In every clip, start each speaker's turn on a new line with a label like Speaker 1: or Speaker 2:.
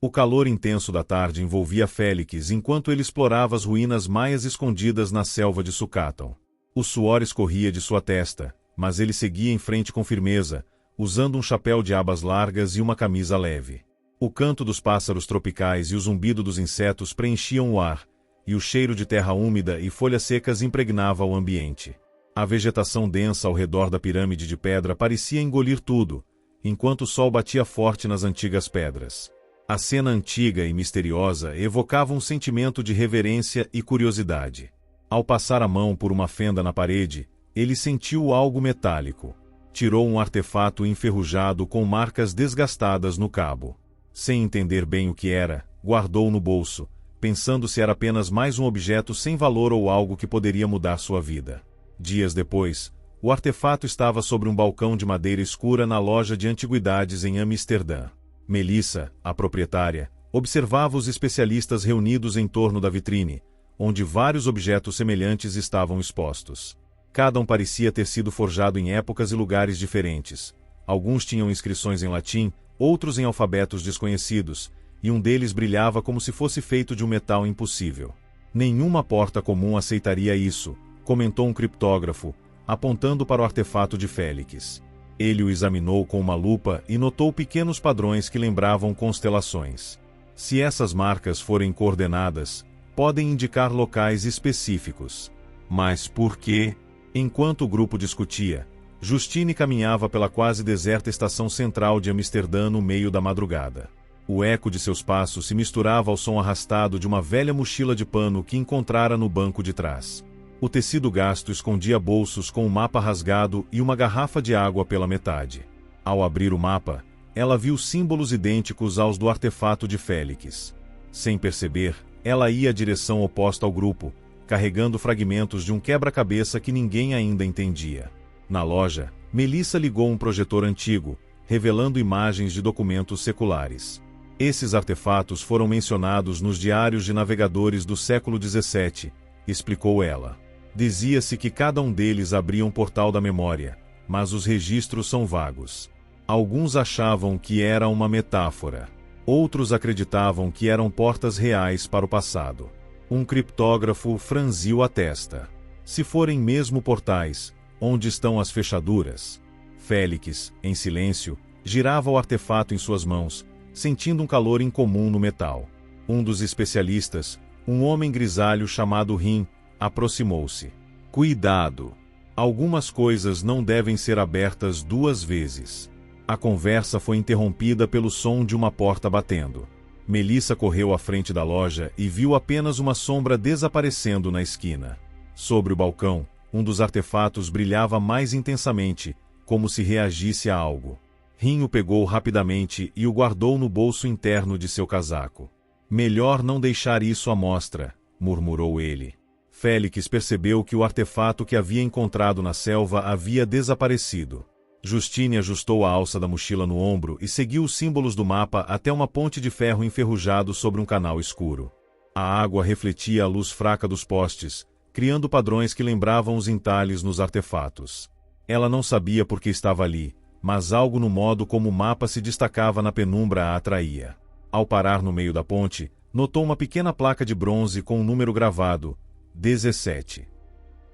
Speaker 1: O calor intenso da tarde envolvia Félix enquanto ele explorava as ruínas maias escondidas na selva de Sucaton. O suor escorria de sua testa, mas ele seguia em frente com firmeza, usando um chapéu de abas largas e uma camisa leve. O canto dos pássaros tropicais e o zumbido dos insetos preenchiam o ar, e o cheiro de terra úmida e folhas secas impregnava o ambiente. A vegetação densa ao redor da pirâmide de pedra parecia engolir tudo, enquanto o sol batia forte nas antigas pedras. A cena antiga e misteriosa evocava um sentimento de reverência e curiosidade. Ao passar a mão por uma fenda na parede, ele sentiu algo metálico. Tirou um artefato enferrujado com marcas desgastadas no cabo. Sem entender bem o que era, guardou no bolso, pensando se era apenas mais um objeto sem valor ou algo que poderia mudar sua vida. Dias depois, o artefato estava sobre um balcão de madeira escura na loja de antiguidades em Amsterdã. Melissa, a proprietária, observava os especialistas reunidos em torno da vitrine, onde vários objetos semelhantes estavam expostos. Cada um parecia ter sido forjado em épocas e lugares diferentes. Alguns tinham inscrições em latim, outros em alfabetos desconhecidos, e um deles brilhava como se fosse feito de um metal impossível. Nenhuma porta comum aceitaria isso, comentou um criptógrafo, apontando para o artefato de Félix. Ele o examinou com uma lupa e notou pequenos padrões que lembravam constelações. Se essas marcas forem coordenadas, podem indicar locais específicos. Mas por quê? Enquanto o grupo discutia, Justine caminhava pela quase deserta estação central de Amsterdã no meio da madrugada. O eco de seus passos se misturava ao som arrastado de uma velha mochila de pano que encontrara no banco de trás. O tecido gasto escondia bolsos com um mapa rasgado e uma garrafa de água pela metade. Ao abrir o mapa, ela viu símbolos idênticos aos do artefato de Félix. Sem perceber, ela ia à direção oposta ao grupo, carregando fragmentos de um quebra-cabeça que ninguém ainda entendia. Na loja, Melissa ligou um projetor antigo, revelando imagens de documentos seculares. Esses artefatos foram mencionados nos diários de navegadores do século XVII, explicou ela. Dizia-se que cada um deles abria um portal da memória, mas os registros são vagos. Alguns achavam que era uma metáfora. Outros acreditavam que eram portas reais para o passado. Um criptógrafo franziu a testa. Se forem mesmo portais, onde estão as fechaduras? Félix, em silêncio, girava o artefato em suas mãos, sentindo um calor incomum no metal. Um dos especialistas, um homem grisalho chamado Rim, aproximou-se. Cuidado! Algumas coisas não devem ser abertas duas vezes. A conversa foi interrompida pelo som de uma porta batendo. Melissa correu à frente da loja e viu apenas uma sombra desaparecendo na esquina. Sobre o balcão, um dos artefatos brilhava mais intensamente, como se reagisse a algo. Rim o pegou rapidamente e o guardou no bolso interno de seu casaco. Melhor não deixar isso à mostra, murmurou ele. Félix percebeu que o artefato que havia encontrado na selva havia desaparecido. Justine ajustou a alça da mochila no ombro e seguiu os símbolos do mapa até uma ponte de ferro enferrujado sobre um canal escuro. A água refletia a luz fraca dos postes, criando padrões que lembravam os entalhes nos artefatos. Ela não sabia por que estava ali, mas algo no modo como o mapa se destacava na penumbra a atraía. Ao parar no meio da ponte, notou uma pequena placa de bronze com um número gravado, 17.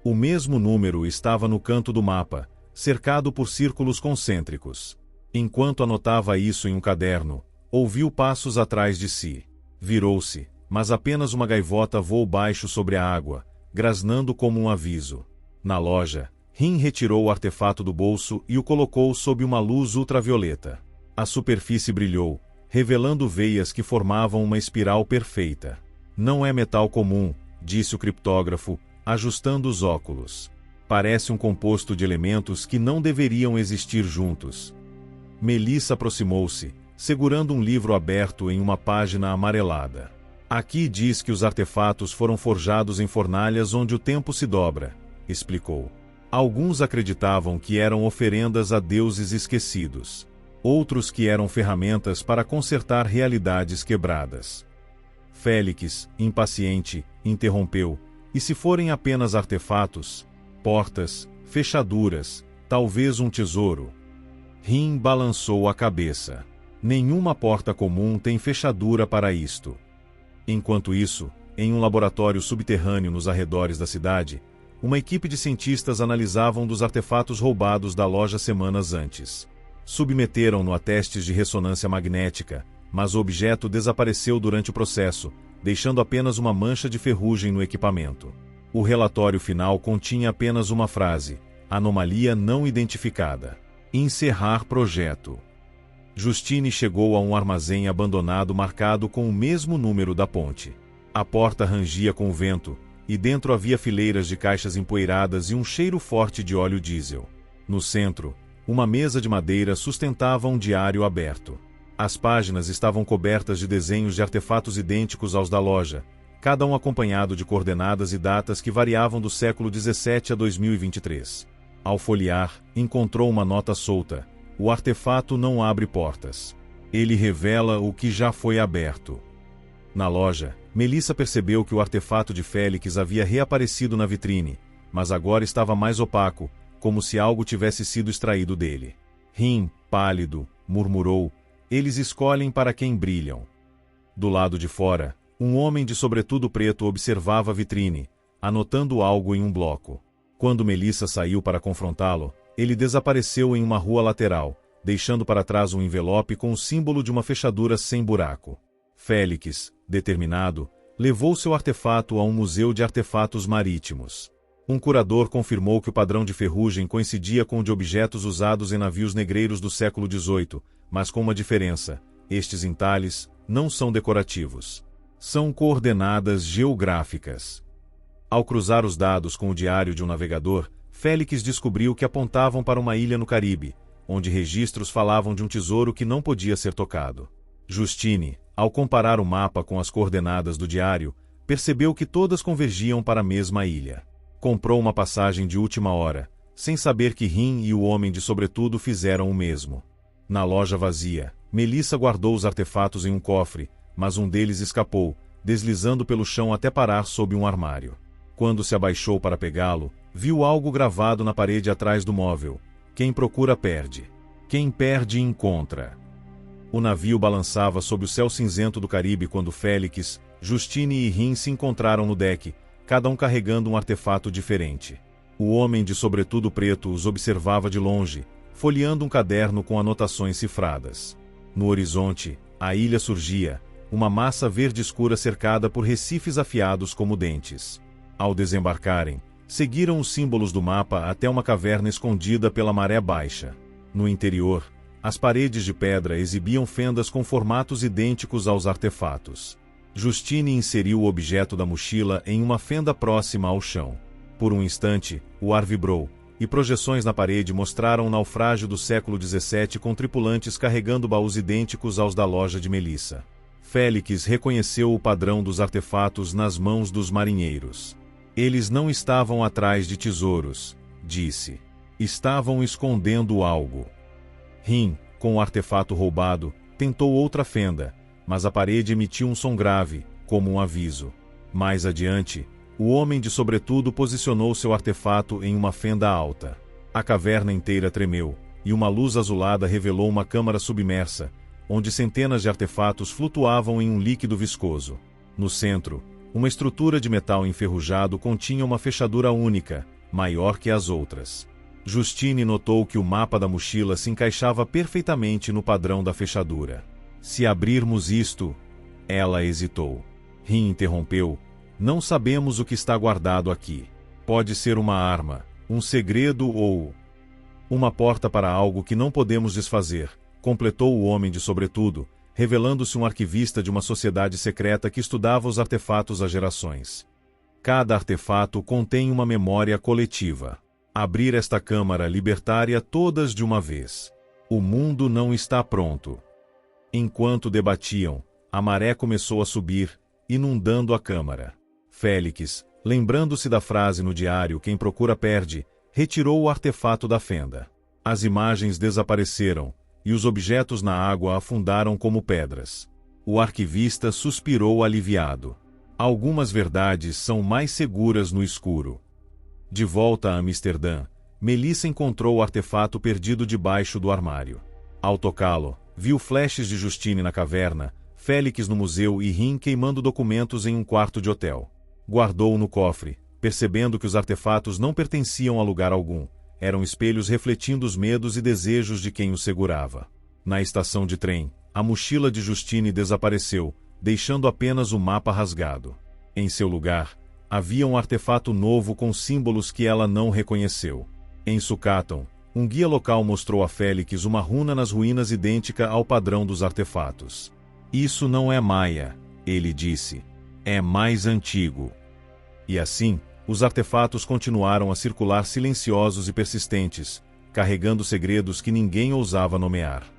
Speaker 1: O mesmo número estava no canto do mapa, cercado por círculos concêntricos. Enquanto anotava isso em um caderno, ouviu passos atrás de si. Virou-se, mas apenas uma gaivota voou baixo sobre a água, grasnando como um aviso. Na loja, Rim retirou o artefato do bolso e o colocou sob uma luz ultravioleta. A superfície brilhou, revelando veias que formavam uma espiral perfeita. Não é metal comum, disse o criptógrafo, ajustando os óculos. Parece um composto de elementos que não deveriam existir juntos. Melissa aproximou-se, segurando um livro aberto em uma página amarelada. Aqui diz que os artefatos foram forjados em fornalhas onde o tempo se dobra, explicou. Alguns acreditavam que eram oferendas a deuses esquecidos. Outros que eram ferramentas para consertar realidades quebradas. Félix, impaciente, interrompeu. E se forem apenas artefatos? Portas, fechaduras, talvez um tesouro. Rim balançou a cabeça. Nenhuma porta comum tem fechadura para isto. Enquanto isso, em um laboratório subterrâneo nos arredores da cidade, uma equipe de cientistas analisava um dos artefatos roubados da loja semanas antes. Submeteram-no a testes de ressonância magnética, mas o objeto desapareceu durante o processo, deixando apenas uma mancha de ferrugem no equipamento. O relatório final continha apenas uma frase: anomalia não identificada. Encerrar projeto. Justine chegou a um armazém abandonado marcado com o mesmo número da ponte. A porta rangia com o vento, e dentro havia fileiras de caixas empoeiradas e um cheiro forte de óleo diesel. No centro, uma mesa de madeira sustentava um diário aberto. As páginas estavam cobertas de desenhos de artefatos idênticos aos da loja, cada um acompanhado de coordenadas e datas que variavam do século 17 a 2023. Ao folhear, encontrou uma nota solta: o artefato não abre portas. Ele revela o que já foi aberto. Na loja, Melissa percebeu que o artefato de Félix havia reaparecido na vitrine, mas agora estava mais opaco, como se algo tivesse sido extraído dele. Rim, pálido, murmurou: eles escolhem para quem brilham. Do lado de fora, um homem de sobretudo preto observava a vitrine, anotando algo em um bloco. Quando Melissa saiu para confrontá-lo, ele desapareceu em uma rua lateral, deixando para trás um envelope com o símbolo de uma fechadura sem buraco. Félix, determinado, levou seu artefato a um museu de artefatos marítimos. Um curador confirmou que o padrão de ferrugem coincidia com o de objetos usados em navios negreiros do século XVIII, mas com uma diferença: estes entalhes não são decorativos. São coordenadas geográficas. Ao cruzar os dados com o diário de um navegador, Félix descobriu que apontavam para uma ilha no Caribe, onde registros falavam de um tesouro que não podia ser tocado. Justine, ao comparar o mapa com as coordenadas do diário, percebeu que todas convergiam para a mesma ilha. Comprou uma passagem de última hora, sem saber que Rim e o homem de sobretudo fizeram o mesmo. Na loja vazia, Melissa guardou os artefatos em um cofre, mas um deles escapou, deslizando pelo chão até parar sob um armário. Quando se abaixou para pegá-lo, viu algo gravado na parede atrás do móvel: quem procura perde. Quem perde encontra. O navio balançava sob o céu cinzento do Caribe quando Félix, Justine e Rim se encontraram no deck, cada um carregando um artefato diferente. O homem de sobretudo preto os observava de longe, folheando um caderno com anotações cifradas. No horizonte, a ilha surgia, uma massa verde escura cercada por recifes afiados como dentes. Ao desembarcarem, seguiram os símbolos do mapa até uma caverna escondida pela maré baixa. No interior, as paredes de pedra exibiam fendas com formatos idênticos aos artefatos. Justine inseriu o objeto da mochila em uma fenda próxima ao chão. Por um instante, o ar vibrou, e projeções na parede mostraram um naufrágio do século XVII com tripulantes carregando baús idênticos aos da loja de Melissa. Félix reconheceu o padrão dos artefatos nas mãos dos marinheiros. Eles não estavam atrás de tesouros, disse. Estavam escondendo algo. Rim, com o artefato roubado, tentou outra fenda, mas a parede emitiu um som grave, como um aviso. Mais adiante, o homem de sobretudo posicionou seu artefato em uma fenda alta. A caverna inteira tremeu, e uma luz azulada revelou uma câmara submersa, onde centenas de artefatos flutuavam em um líquido viscoso. No centro, uma estrutura de metal enferrujado continha uma fechadura única, maior que as outras. Justine notou que o mapa da mochila se encaixava perfeitamente no padrão da fechadura. Se abrirmos isto... Ela hesitou. Rim interrompeu. Não sabemos o que está guardado aqui. Pode ser uma arma, um segredo ou... uma porta para algo que não podemos desfazer, completou o homem de sobretudo, revelando-se um arquivista de uma sociedade secreta que estudava os artefatos há gerações. Cada artefato contém uma memória coletiva. Abrir esta câmara libertaria todas de uma vez. O mundo não está pronto. Enquanto debatiam, a maré começou a subir, inundando a câmara. Félix, lembrando-se da frase no diário "quem procura perde", retirou o artefato da fenda. As imagens desapareceram, e os objetos na água afundaram como pedras. O arquivista suspirou aliviado. Algumas verdades são mais seguras no escuro. De volta a Amsterdã, Melissa encontrou o artefato perdido debaixo do armário. Ao tocá-lo, Viu flashes de Justine na caverna, Félix no museu e Rin queimando documentos em um quarto de hotel. Guardou-o no cofre, percebendo que os artefatos não pertenciam a lugar algum. Eram espelhos refletindo os medos e desejos de quem os segurava. Na estação de trem, a mochila de Justine desapareceu, deixando apenas o mapa rasgado. Em seu lugar, havia um artefato novo com símbolos que ela não reconheceu. Em Sucaton, um guia local mostrou a Félix uma runa nas ruínas idêntica ao padrão dos artefatos. Isso não é Maia, ele disse. É mais antigo. E assim, os artefatos continuaram a circular silenciosos e persistentes, carregando segredos que ninguém ousava nomear.